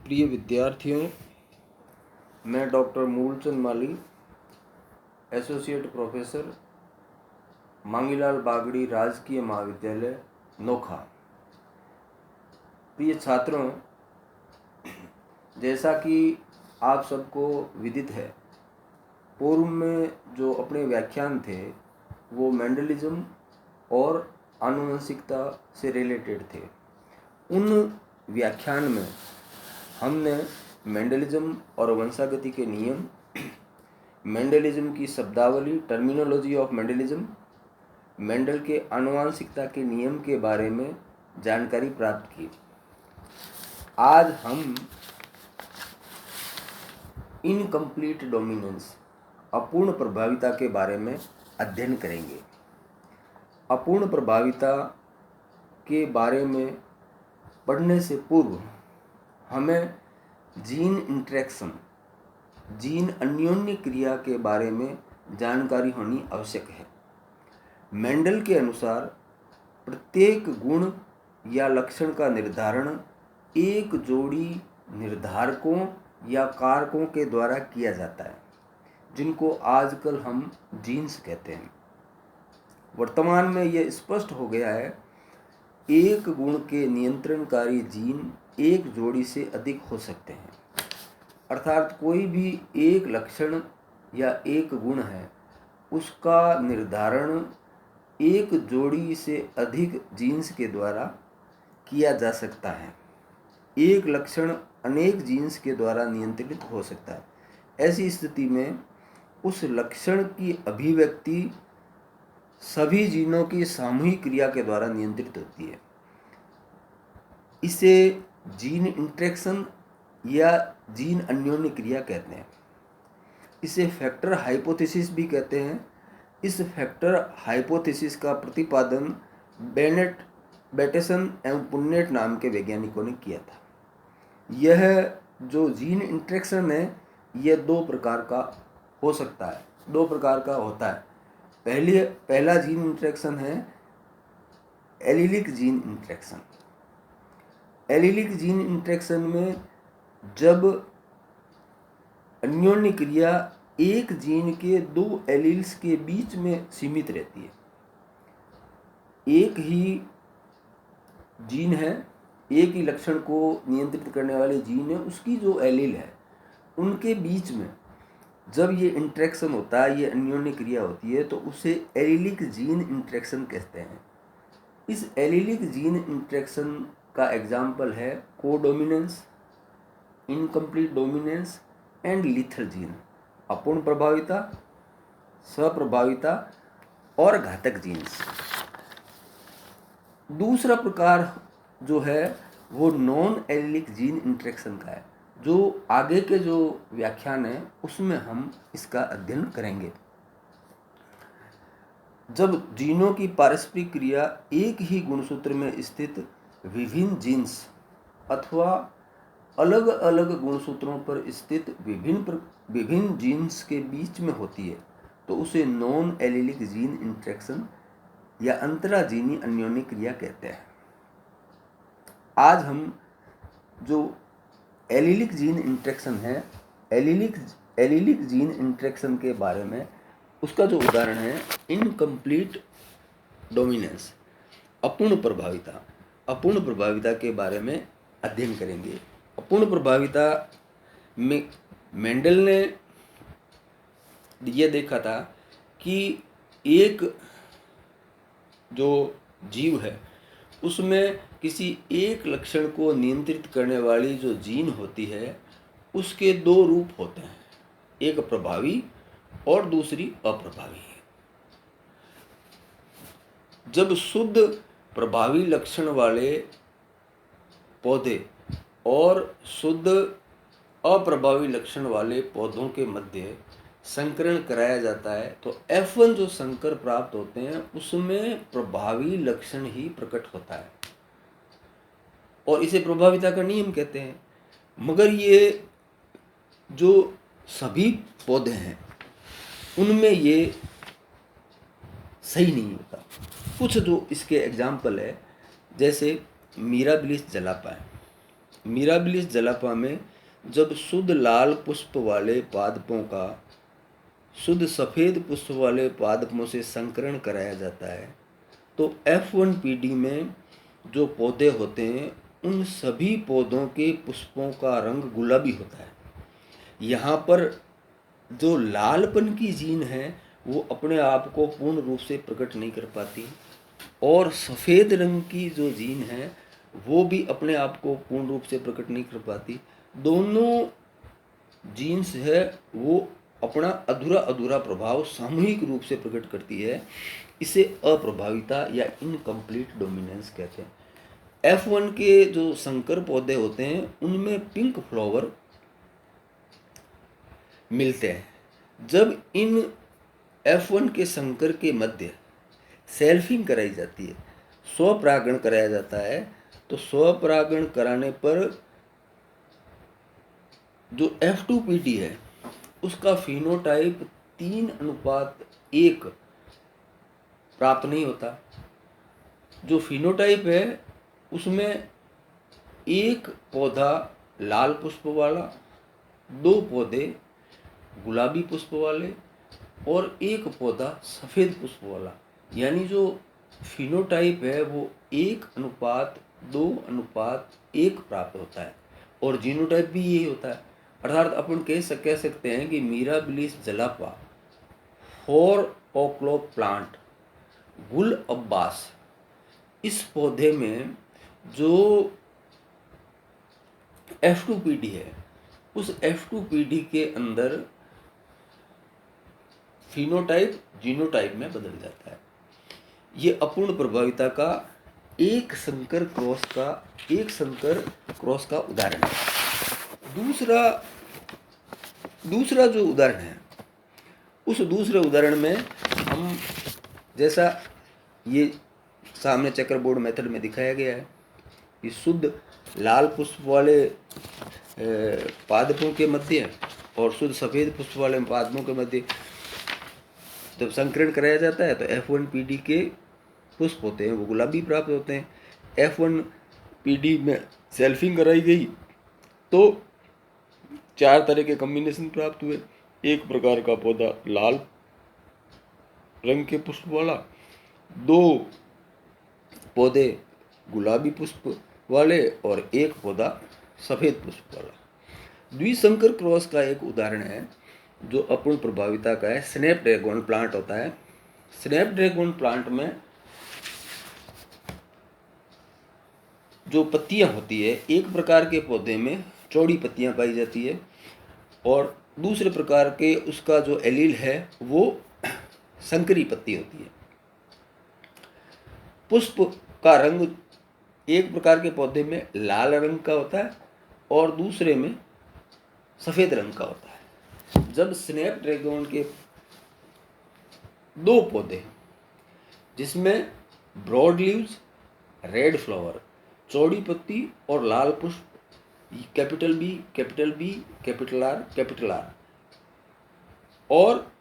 प्रिय विद्यार्थियों, मैं डॉक्टर मूलचंद माली, एसोसिएट प्रोफेसर, मांगीलाल बागड़ी राजकीय महाविद्यालय नोखा। प्रिय छात्रों, जैसा कि आप सबको विदित है, पूर्व में जो अपने व्याख्यान थे वो मेंडलिज्म और आनुवंशिकता से रिलेटेड थे। उन व्याख्यान में हमने मेंडलिज्म और वंशागति के नियम, मेंडलिज्म की शब्दावली, टर्मिनोलॉजी ऑफ मेंडलिज्म, मेंडल के आनुवंशिकता के नियम के बारे में जानकारी प्राप्त की। आज हम इनकम्प्लीट डोमिनेंस, अपूर्ण प्रभाविता के बारे में अध्ययन करेंगे। अपूर्ण प्रभाविता के बारे में पढ़ने से पूर्व हमें जीन इंटरेक्शन, जीन अन्योन्य क्रिया के बारे में जानकारी होनी आवश्यक है। मेंडल के अनुसार प्रत्येक गुण या लक्षण का निर्धारण एक जोड़ी निर्धारकों या कारकों के द्वारा किया जाता है, जिनको आजकल हम जीन्स कहते हैं। वर्तमान में यह स्पष्ट हो गया है, एक गुण के नियंत्रणकारी जीन एक जोड़ी से अधिक हो सकते हैं। अर्थात कोई भी एक लक्षण या एक गुण है, उसका निर्धारण एक जोड़ी से अधिक जीन्स के द्वारा किया जा सकता है। एक लक्षण अनेक जीन्स के द्वारा नियंत्रित हो सकता है। ऐसी स्थिति में उस लक्षण की अभिव्यक्ति सभी जीनों की सामूहिक क्रिया के द्वारा नियंत्रित होती है। इसे जीन इंटरेक्शन या जीन अन्योन्य क्रिया कहते हैं। इसे फैक्टर हाइपोथेसिस भी कहते हैं। इस फैक्टर हाइपोथेसिस का प्रतिपादन बेनेट, बैटेसन एवं पुन्नेट नाम के वैज्ञानिकों ने किया था। यह जो जीन इंटरेक्शन है, यह दो प्रकार का हो सकता है, दो प्रकार का होता है। पहला जीन इंटरेक्शन है allelic gene interaction. Allelic gene interaction में जब अन्योन्य क्रिया एक जीन के दो एलील्स के बीच में सीमित रहती है, एक ही जीन है, एक ही लक्षण को नियंत्रित करने वाले जीन है, उसकी जो एलील है उनके बीच में जब ये इंटरेक्शन होता है, ये अन्योन्य क्रिया होती है, तो उसे एलीलिक जीन इंटरेक्शन कहते हैं। इस एलीलिक जीन इंटरेक्शन का एग्जाम्पल है codominance, incomplete dominance and lethal gene, अपूर्ण प्रभाविता, स्वप्रभाविता और घातक जीन्स। दूसरा प्रकार जो है वो नॉन एलीलिक जीन इंटरेक्शन का है, जो आगे के जो व्याख्यान है उसमें हम इसका अध्ययन करेंगे। जब जीनों की पारस्परिक क्रिया एक ही गुणसूत्र में स्थित विभिन्न जीन्स अथवा अलग अलग गुणसूत्रों पर स्थित विभिन्न जीन्स के बीच में होती है, तो उसे नॉन एलीलिक जीन इंटरेक्शन या अंतराजीनी अन्योन्य क्रिया कहते हैं। आज हम जो एलीलिक जीन इंटरेक्शन है, एलीलिक जीन इंटरेक्शन के बारे में, उसका जो उदाहरण है इनकम्प्लीट डोमिनेंस, अपूर्ण प्रभाविता के बारे में अध्ययन करेंगे। अपूर्ण प्रभाविता में मेंडल ने यह देखा था कि एक जो जीव है उसमें किसी एक लक्षण को नियंत्रित करने वाली जो जीन होती है, उसके दो रूप होते हैं, एक प्रभावी और दूसरी अप्रभावी। जब शुद्ध प्रभावी लक्षण वाले पौधे और शुद्ध अप्रभावी लक्षण वाले पौधों के मध्य संकरण कराया जाता है, तो F1 जो संकर प्राप्त होते हैं उसमें प्रभावी लक्षण ही प्रकट होता है और इसे प्रभाविता का नियम कहते हैं। मगर ये जो सभी पौधे हैं उनमें ये सही नहीं होता। कुछ जो इसके एग्जाम्पल है, जैसे मीराबिलिस जलापा है, मिराबिलिस जलापा में जब शुद्ध लाल पुष्प वाले पादपों का शुद्ध सफ़ेद पुष्प वाले पादपों से संकरण कराया जाता है, तो F1PD में जो पौधे होते हैं उन सभी पौधों के पुष्पों का रंग गुलाबी होता है। यहाँ पर जो लालपन की जीन है वो अपने आप को पूर्ण रूप से प्रकट नहीं कर पाती, और सफ़ेद रंग की जो जीन है वो भी अपने आप को पूर्ण रूप से प्रकट नहीं कर पाती। दोनों जीन्स है वो अपना अधूरा अधूरा प्रभाव सामूहिक रूप से प्रकट करती है। इसे अप्रभाविता या इनकम्प्लीट डोमिनेंस कहते हैं। F1 के जो संकर पौधे होते हैं उनमें पिंक फ्लावर मिलते हैं। जब इन F1 के संकर के मध्य सेल्फिंग कराई जाती है, स्वपरागण कराया जाता है, तो स्वपरागण कराने पर जो F2PD है उसका फिनोटाइप 3:1 प्राप्त नहीं होता। जो फिनोटाइप है उसमें एक पौधा लाल पुष्प वाला, 2 पौधे गुलाबी पुष्प वाले और एक पौधा सफ़ेद पुष्प वाला, यानी जो फिनोटाइप है वो 1:2:1 प्राप्त होता है। और जीनोटाइप भी यही होता है। अर्थात अपन कह सकते हैं कि मिराबिलिस जलापा 4 o'clock प्लांट गुल अब्बास, इस पौधे में जो F2PD है उस F2PD के अंदर फिनोटाइप जीनोटाइप में बदल जाता है। ये अपूर्ण प्रभाविता का एक संकर क्रॉस का उदाहरण है। दूसरा जो उदाहरण है, उस दूसरे उदाहरण में हम जैसा ये सामने चेकरबोर्ड मेथड में दिखाया गया है कि शुद्ध लाल पुष्प वाले पादपों के मध्य और शुद्ध सफ़ेद पुष्प वाले पादपों के मध्य जब संकरण कराया जाता है तो F1PD के पुष्प होते हैं वो गुलाबी प्राप्त होते हैं। F1PD में सेल्फिंग कराई गई तो 4 तरह के कॉम्बिनेशन प्राप्त हुए। एक प्रकार का पौधा लाल रंग के पुष्प वाला, 2 पौधे गुलाबी पुष्प वाले और एक पौधा सफ़ेद पुष्प वाला। द्विसंकर क्रॉस का एक उदाहरण है जो अपूर्ण प्रभाविता का है, स्नैपड्रैगन प्लांट होता है। स्नैपड्रैगन प्लांट में जो पत्तियां होती है, एक प्रकार के पौधे में चौड़ी पत्तियां पाई जाती है और दूसरे प्रकार के उसका जो एलील है वो संकरी पत्ती होती है। पुष्प का रंग एक प्रकार के पौधे में लाल रंग का होता है और दूसरे में सफ़ेद रंग का होता है। जब स्नैपड्रैगन के 2 पौधे जिसमें ब्रॉड लीव्स, रेड फ्लावर, चौड़ी पत्ती और लाल पुष्प, कैपिटल बी, कैपिटल आर, और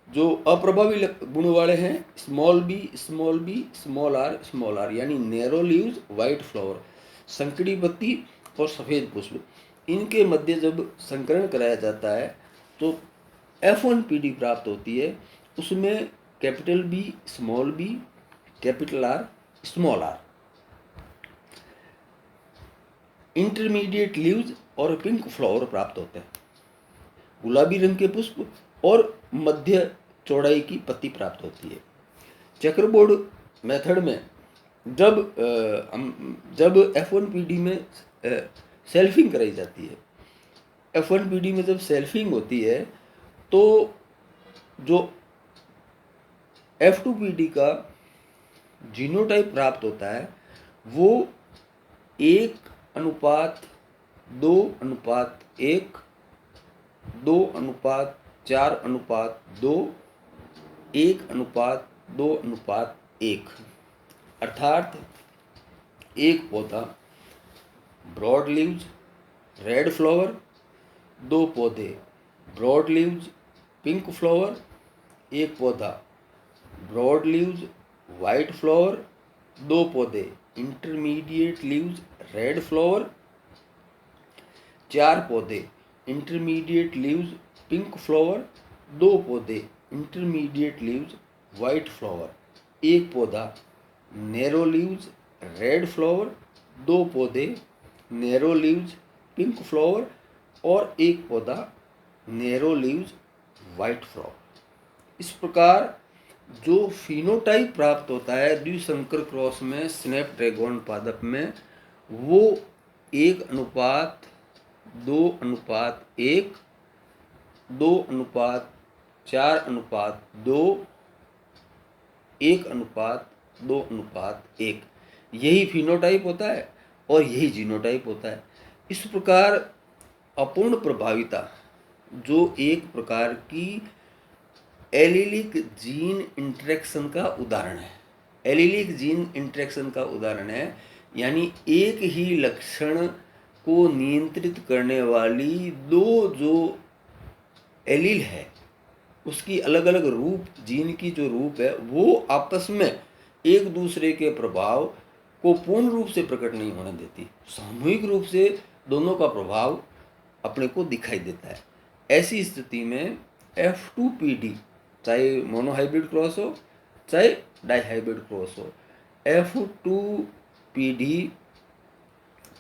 जो अप्रभावी गुण वाले हैं स्मॉल बी, स्मॉल आर, यानी नैरो लीव्स, वाइट फ्लावर, संकड़ी पत्ती और सफ़ेद पुष्प, इनके मध्य जब संकरण कराया जाता है तो F1PD प्राप्त होती है। उसमें capital B, capital R, small R, intermediate leaves और पिंक फ्लावर प्राप्त होते हैं। गुलाबी रंग के पुष्प और मध्य चौड़ाई की पत्ती प्राप्त होती है। चेकरबोर्ड मेथड में जब F1PD में सेल्फिंग कराई जाती है, F1PD में जब सेल्फिंग होती है तो जो F2PD का जीनोटाइप प्राप्त होता है वो 1:2:1, 2:4:2, 1:2:1, अर्थात एक पौधा ब्रॉड लीव्स, रेड फ्लावर, 2 पौधे ब्रॉड लीव्स, पिंक फ्लावर, एक पौधा ब्रॉड लीव्स, वाइट फ्लावर, 2 पौधे इंटरमीडिएट लीव्स, रेड फ्लावर, 4 पौधे इंटरमीडिएट लीव्स पिंक फ्लावर, 2 पौधे इंटरमीडिएट लीव्स वाइट फ्लावर, 1 पौधा नैरो लीव्स रेड फ्लावर, 2 पौधे नैरो लीव्स पिंक फ्लावर और 1 पौधा नैरो लीव्स वाइट फ्लावर। इस प्रकार जो फिनोटाइप प्राप्त होता है द्विसंकर क्रॉस में स्नैपड्रैगन पादप में, वो 1:2:1, 2:4:2, 1:2:1 यही फिनोटाइप होता है और यही जीनोटाइप होता है। इस प्रकार अपूर्ण प्रभाविता जो एक प्रकार की एलीलिक जीन इंटरेक्शन का उदाहरण है, एलीलिक जीन इंटरेक्शन का उदाहरण है, यानी एक ही लक्षण को नियंत्रित करने वाली दो जो एलील है उसकी अलग अलग रूप, जीन की जो रूप है वो आपस में एक दूसरे के प्रभाव को पूर्ण रूप से प्रकट नहीं होने देती, सामूहिक रूप से दोनों का प्रभाव अपने को दिखाई देता है। ऐसी स्थिति में F2PD चाहे मोनोहाइब्रिड क्रॉस हो चाहे डाइहाइब्रिड क्रॉस हो, F2PD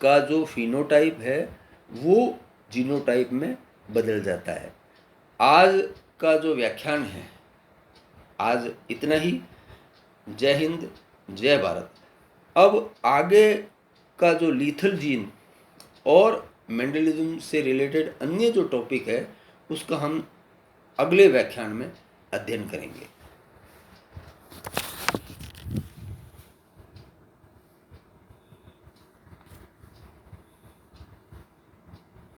का जो फिनोटाइप है वो जीनोटाइप में बदल जाता है। आज का जो व्याख्यान है, आज इतना ही। जय हिंद, जय भारत। अब आगे का जो लीथल जीन और मेंडलिज्म से रिलेटेड अन्य जो टॉपिक है उसका हम अगले व्याख्यान में अध्ययन करेंगे।